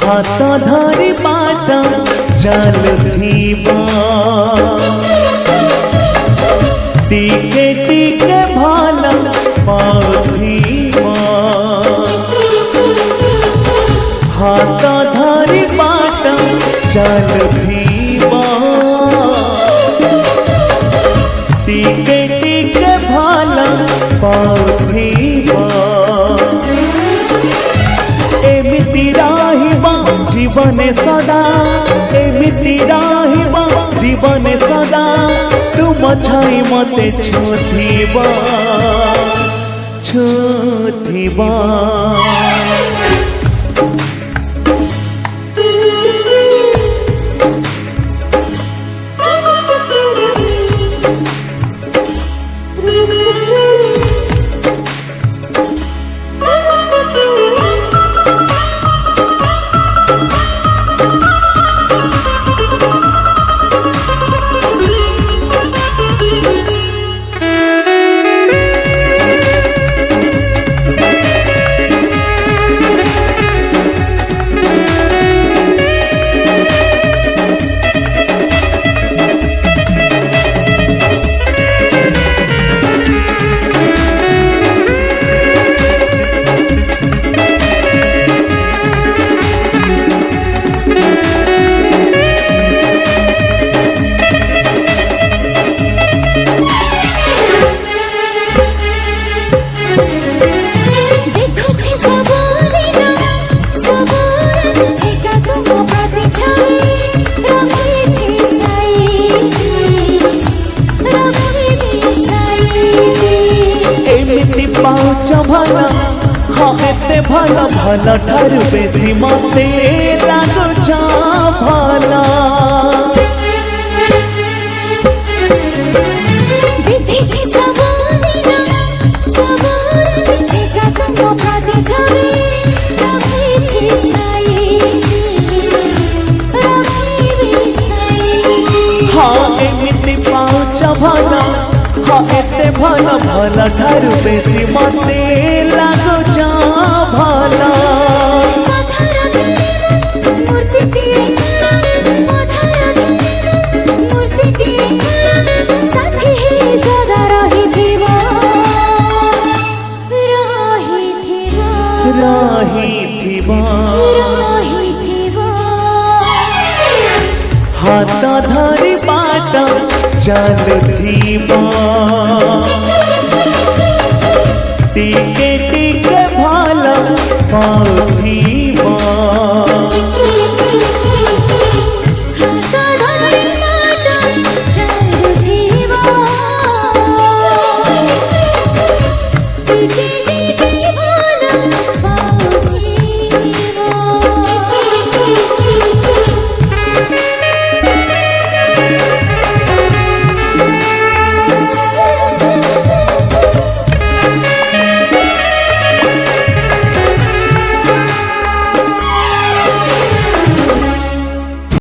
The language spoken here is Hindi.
हाथ धरी बाट चलुथिबा टिके टिके भल पाउथिबा हाथ धरी बाट चलुथिबा टिके टिके भल पाउथिबा एमिति रहिबा जीवन सदा एमिति रहिबा जीवन सदा तुम छाई मते छुथिबा छुथिबा भला हाँ एते भला भला ठार बेसी मते लागुचा भला हाँ एमिति पाँच भला हाँ एते भला भला ठार बेसी मते लागुचा भला हाथ धरी बाट चलुथिबा टिके टिके भल पाउथिबा